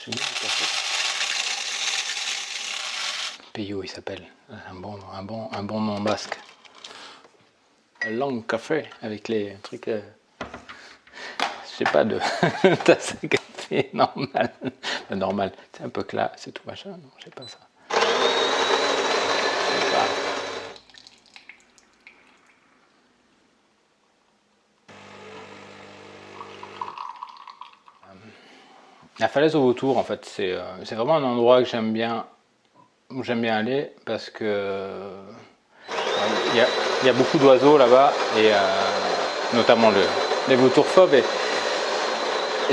C'est bien du café. Peyo il s'appelle, un bon nom basque. Langue café avec les trucs, je sais pas, de tasse à café normal. Normal, c'est un peu clair, c'est tout machin, non, je sais pas ça. Je sais pas. La falaise au vautour, en fait, c'est vraiment un endroit que j'aime bien, où j'aime bien aller parce que il y a beaucoup d'oiseaux là-bas et notamment les vautours fauves et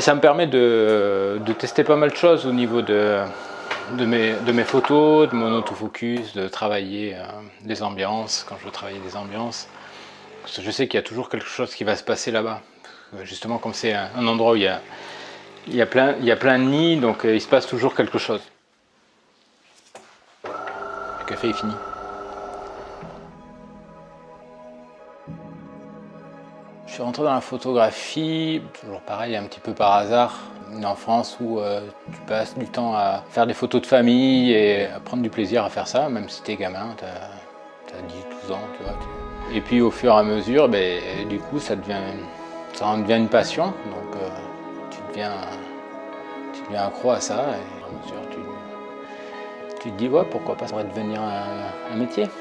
ça me permet de tester pas mal de choses au niveau de mes photos, de mon autofocus, de travailler des ambiances quand je veux travailler des ambiances. Parce que je sais qu'il y a toujours quelque chose qui va se passer là-bas. Justement, comme c'est un endroit où il y a plein de nids, donc il se passe toujours quelque chose. Le café est fini. Je suis rentré dans la photographie, toujours pareil, un petit peu par hasard. Une enfance où tu passes du temps à faire des photos de famille et à prendre du plaisir à faire ça, même si t'es gamin, t'as 10-12 ans, tu vois. Et puis au fur et à mesure, du coup, ça en devient une passion, donc tu deviens accro à ça, et à mesure, tu te dis, ouais, pourquoi pas, ça pourrait devenir un métier. Donc,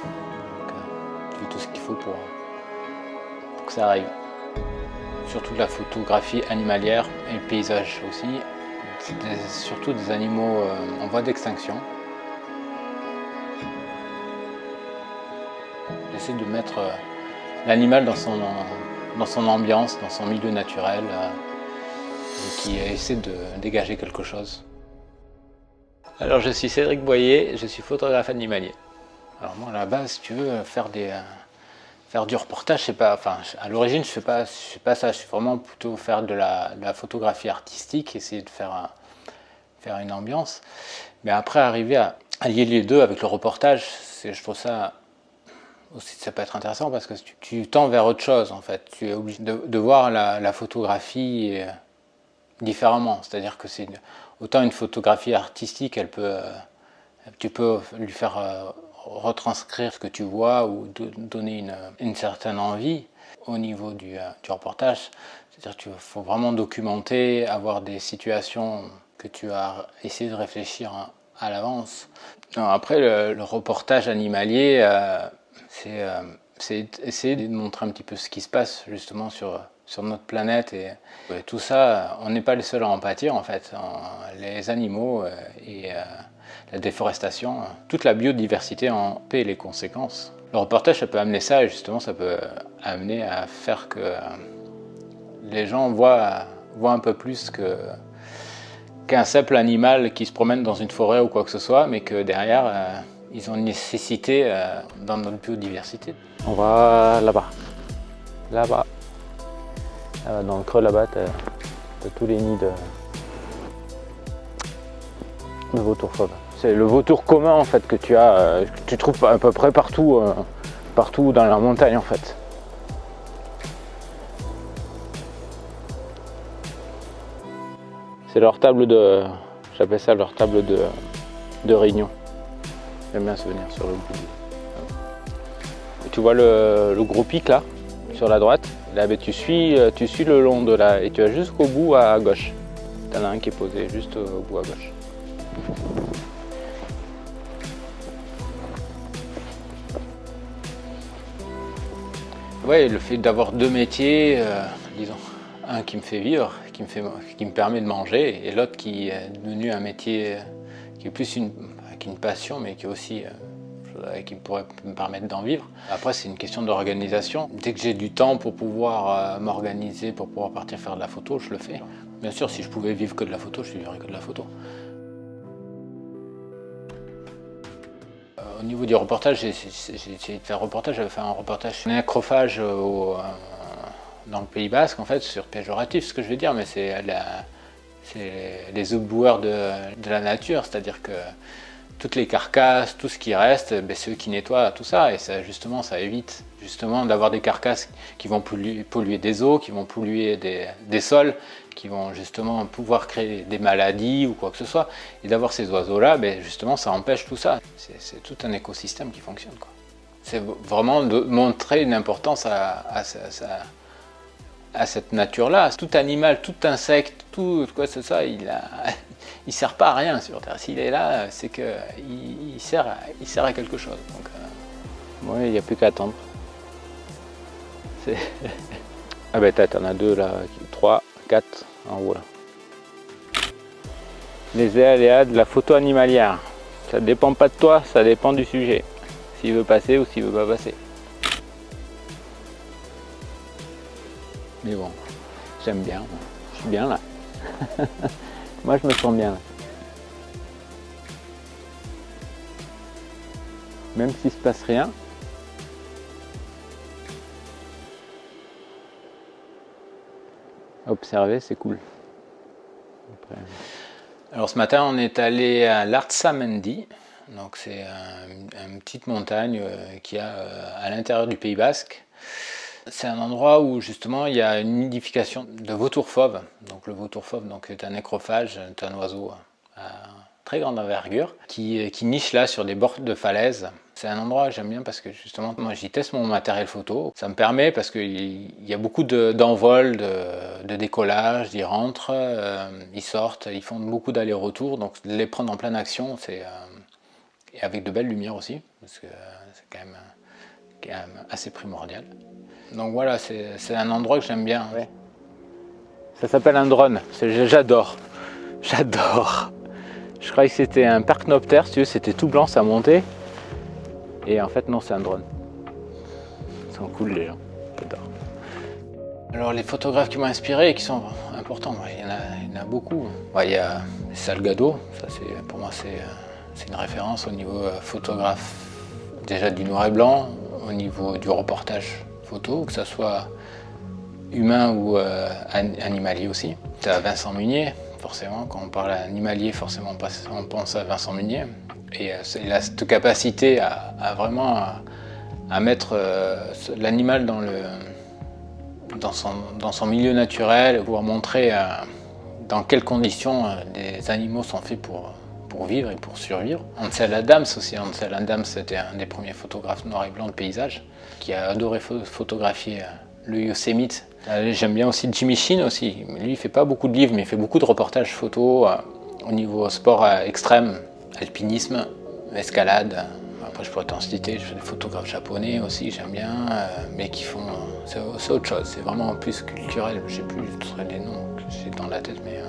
tu fais tout ce qu'il faut pour que ça arrive. Surtout de la photographie animalière et le paysage aussi. C'est surtout des animaux en voie d'extinction. J'essaie de mettre l'animal dans son ambiance, dans son milieu naturel, et qui essaie de dégager quelque chose. Alors je suis Cédric Boyer, je suis photographe animalier. Alors moi à la base, si tu veux, faire du reportage, c'est pas, enfin à l'origine je fais pas ça, je suis vraiment plutôt faire de la photographie artistique, essayer de faire une ambiance. Mais après arriver à lier les deux avec le reportage, je trouve ça aussi, ça peut être intéressant parce que tu tends vers autre chose en fait. Tu es obligé de voir la photographie différemment. C'est-à-dire que c'est autant une photographie artistique, tu peux lui faire retranscrire ce que tu vois ou donner une certaine envie. Au niveau du reportage, c'est-à-dire qu'il faut vraiment documenter, avoir des situations que tu as essayé de réfléchir à l'avance. Après, le reportage animalier, c'est essayer de montrer un petit peu ce qui se passe justement sur notre planète et tout ça, on n'est pas les seuls à en pâtir en fait. Les animaux et la déforestation, toute la biodiversité en paie les conséquences. Le reportage, ça peut amener ça et justement, ça peut amener à faire que les gens voient un peu plus qu'un simple animal qui se promène dans une forêt ou quoi que ce soit, mais que derrière, ils ont une nécessité dans notre biodiversité. On va là-bas. Là-bas. Dans le creux là-bas, t'as tous les nids de vautours fauves. C'est le vautour commun en fait que tu trouves à peu près partout dans la montagne en fait. C'est leur table j'appelle ça leur table de réunion. J'aime bien se venir sur le bout. Tu vois le gros pic là, sur la droite. Là, tu suis le long de là et tu vas jusqu'au bout à gauche. T'en as un qui est posé juste au bout à gauche. Ouais, le fait d'avoir deux métiers, disons, un qui me fait vivre, qui me permet de manger, et l'autre qui est devenu un métier qui est plus une passion, mais qui est aussi qui pourrait me permettre d'en vivre. Après, c'est une question d'organisation. Dès que j'ai du temps pour pouvoir m'organiser, pour pouvoir partir faire de la photo, je le fais. Bien sûr, si je pouvais vivre que de la photo, je vivrais que de la photo. Au niveau du reportage, j'ai essayé de faire un reportage. J'avais fait un reportage sur l'acrophage dans le Pays Basque, en fait, sur péjoratif, ce que je veux dire, mais c'est les éboueurs de la nature, c'est-à-dire que toutes les carcasses, tout ce qui reste, ben, c'est eux qui nettoient tout ça, et ça, justement, ça évite justement d'avoir des carcasses qui vont polluer des eaux, qui vont polluer des sols, qui vont justement pouvoir créer des maladies ou quoi que ce soit. Et d'avoir ces oiseaux-là, ben, justement, ça empêche tout ça. C'est tout un écosystème qui fonctionne, quoi. C'est vraiment de montrer une importance à cette nature-là. Tout animal, tout insecte, tout quoi c'est ça, il sert pas à rien sur Terre. S'il est là, c'est que il sert à quelque chose. Donc, ouais, il n'y a plus qu'à attendre. Ah ben t'en as 2 là, 3, 4 en haut là. Les aléas de la photo animalière. Ça dépend pas de toi, ça dépend du sujet. S'il veut passer ou s'il veut pas passer. Mais bon, j'aime bien, je suis bien là. Moi je me sens bien là. Même s'il se passe rien. Observer, c'est cool. Après... Alors ce matin, on est allé à l'Artsamendi. Donc c'est une petite montagne qu'il y a à l'intérieur du Pays Basque. C'est un endroit où justement il y a une nidification de vautours fauves. Donc le vautour fauve est un nécrophage, c'est un oiseau à très grande envergure qui niche là sur des bords de falaises. C'est un endroit que j'aime bien parce que justement moi j'y teste mon matériel photo. Ça me permet parce qu'il y a beaucoup d'envols, de décollage, ils rentrent, ils sortent, ils font beaucoup d'allers-retours. Donc les prendre en pleine action, et avec de belles lumières aussi, parce que c'est quand même assez primordial. Donc voilà, c'est un endroit que j'aime bien. Ouais. Ça s'appelle un drone, j'adore. J'adore. Je croyais que c'était un percnoptère, si tu veux, c'était tout blanc, ça montait. Et en fait non, c'est un drone. Ils sont cool les gens, j'adore. Alors les photographes qui m'ont inspiré et qui sont importants, il y en a beaucoup. Il y a Salgado, ça pour moi c'est une référence au niveau photographe, déjà du noir et blanc, au niveau du reportage photo, que ce soit humain ou animalier aussi. Tu as Vincent Munier, forcément, quand on parle animalier, forcément on pense à Vincent Munier. Et il a cette capacité à vraiment à mettre l'animal dans son milieu naturel, pouvoir montrer dans quelles conditions les animaux sont faits pour vivre et pour survivre. Ansel Adams aussi, Ansel Adams c'était un des premiers photographes noir et blanc de paysage qui a adoré photographier le Yosemite. J'aime bien aussi Jimmy Sheen aussi, lui il fait pas beaucoup de livres mais il fait beaucoup de reportages photos au niveau sport extrême, alpinisme, escalade. Après je pourrais t'en citer, je fais des photographes japonais aussi, j'aime bien, mais qui font... c'est autre chose, c'est vraiment plus culturel, je sais plus les noms que j'ai dans la tête, mais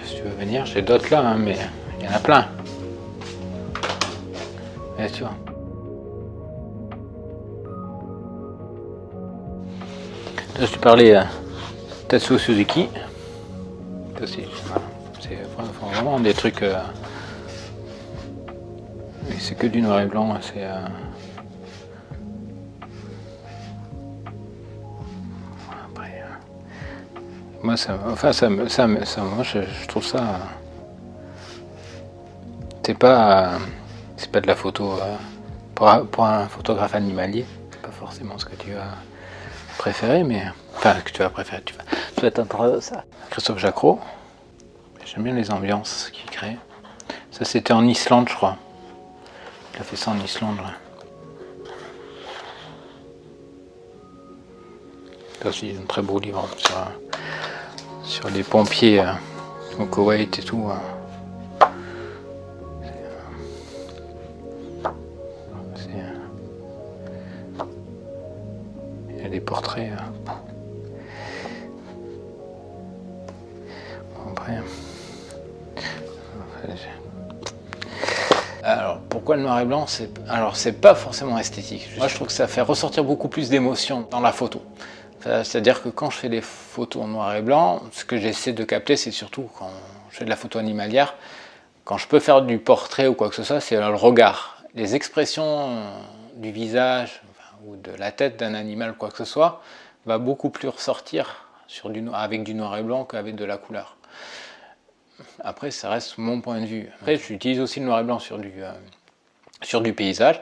si tu veux venir, j'ai d'autres là, hein, mais il y en a plein. Et tu vois. Là, je te parlais Tatsuo Suzuki. Aussi, voilà. C'est vraiment des trucs... c'est que du noir et blanc, c'est... Après... moi, moi je trouve ça... c'est pas de la photo... pour un photographe animalier, c'est pas forcément ce que tu vas préférer, mais... Enfin, ce que tu vas préférer, tu vas t'entendre ça. Christophe Jacquot. J'aime bien les ambiances qu'il crée. Ça, c'était en Islande, je crois. Il a fait ça en Islande. Là. C'est aussi un très beau livre sur les pompiers au Koweït et tout. Il y a des portraits. Après. Alors pourquoi le noir et blanc? C'est pas forcément esthétique. Moi je trouve que ça fait ressortir beaucoup plus d'émotions dans la photo. C'est-à-dire que quand je fais des photos en noir et blanc, ce que j'essaie de capter, c'est surtout quand je fais de la photo animalière, quand je peux faire du portrait ou quoi que ce soit, c'est le regard. Les expressions du visage ou de la tête d'un animal ou quoi que ce soit va beaucoup plus ressortir avec du noir et blanc qu'avec de la couleur. Après, ça reste mon point de vue. Après, j'utilise aussi le noir et blanc sur du paysage,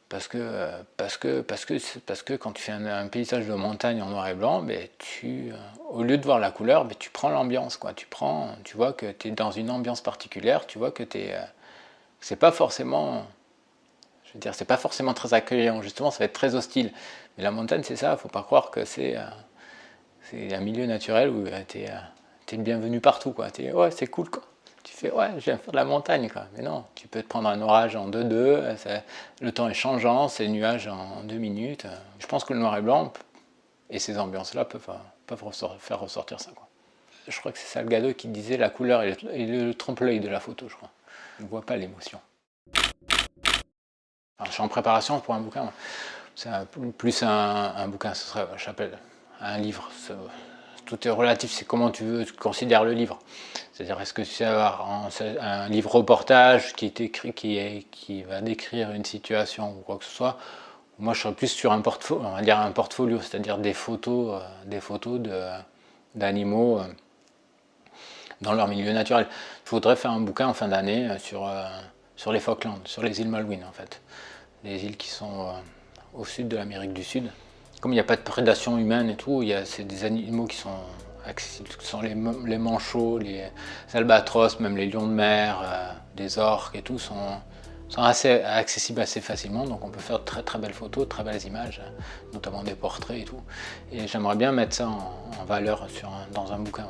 parce que quand tu fais un paysage de montagne en noir et blanc, ben, au lieu de voir la couleur, ben, tu prends l'ambiance, quoi. Tu vois que tu es dans une ambiance particulière, tu vois que c'est pas forcément, je veux dire, c'est pas forcément très accueillant, justement, ça va être très hostile. Mais la montagne, c'est ça, faut pas croire que c'est un milieu naturel où tu es le bienvenu partout, quoi. Ouais, c'est cool, quoi. Tu fais, ouais, je viens faire de la montagne, quoi. Mais non, tu peux te prendre un orage en 2-2, le temps est changeant, c'est nuages en 2 minutes. Je pense que le noir et blanc et ces ambiances-là peuvent faire ressortir ça, quoi. Je crois que c'est Salgado qui disait la couleur et le trompe-l'œil de la photo, je crois. On ne voit pas l'émotion. Je suis en préparation pour un bouquin. C'est plus un bouquin, ce serait, j'appelle un livre. Tout est relatif, c'est comment tu considères le livre. C'est-à-dire, est-ce que tu vas avoir un livre reportage qui est écrit, qui va décrire une situation ou quoi que ce soit. Moi, je serais plus sur un portfolio, on va dire un portfolio, c'est-à-dire des photos d'animaux dans leur milieu naturel. Je voudrais faire un bouquin en fin d'année sur les Falklands, sur les îles Malouines en fait. Les îles qui sont au sud de l'Amérique du Sud. Comme il n'y a pas de prédation humaine et tout, c'est des animaux qui sont accessibles, ce sont les manchots, les albatros, même les lions de mer, les orques et tout, sont assez accessibles assez facilement, donc on peut faire de très très belles photos, de très belles images, notamment des portraits et tout. Et j'aimerais bien mettre ça en valeur dans un bouquin.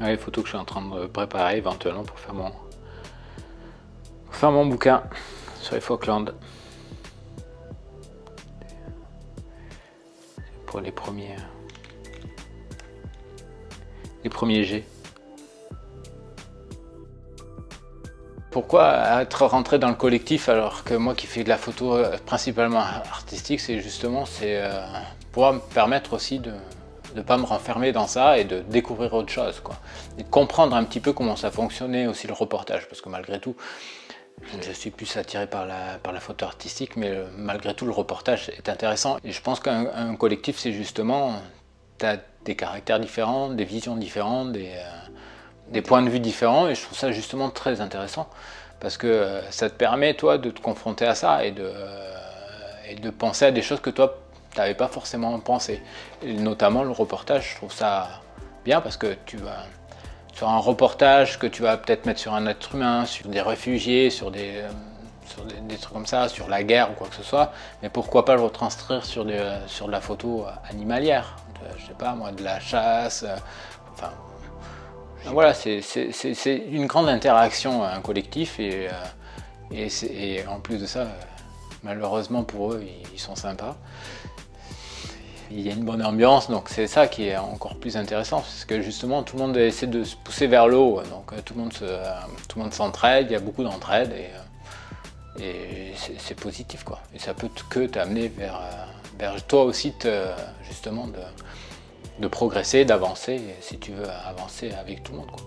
Ouais. Les photos que je suis en train de préparer éventuellement pour faire mon bouquin sur les Falklands. Pour les premiers jets. Pourquoi être rentré dans le collectif alors que moi qui fais de la photo principalement artistique, c'est pouvoir me permettre aussi de ne pas me renfermer dans ça et de découvrir autre chose, quoi. Et de comprendre un petit peu comment ça fonctionnait aussi le reportage, parce que malgré tout, je suis plus attiré par la photo artistique, mais malgré tout le reportage est intéressant. Et je pense qu'un collectif, c'est justement, tu as des caractères différents, des visions différentes, des points de vue différents, et je trouve ça justement très intéressant, parce que ça te permet, toi, de te confronter à ça et de penser à des choses que toi, tu n'avais pas forcément pensé. Et notamment le reportage, je trouve ça bien, parce que sur un reportage que tu vas peut-être mettre sur un être humain, sur des réfugiés, sur des trucs comme ça, sur la guerre ou quoi que ce soit, mais pourquoi pas le retranscrire sur de la photo animalière, je sais pas moi, de la chasse, enfin voilà, c'est une grande interaction, un collectif, et en plus de ça, malheureusement pour eux, ils sont sympas. Il y a une bonne ambiance, donc c'est ça qui est encore plus intéressant, parce que justement tout le monde essaie de se pousser vers le haut, donc tout le monde s'entraide, il y a beaucoup d'entraide, et c'est positif, quoi. Et ça peut que t'amener vers toi aussi, justement de progresser, d'avancer, si tu veux avancer avec tout le monde, quoi.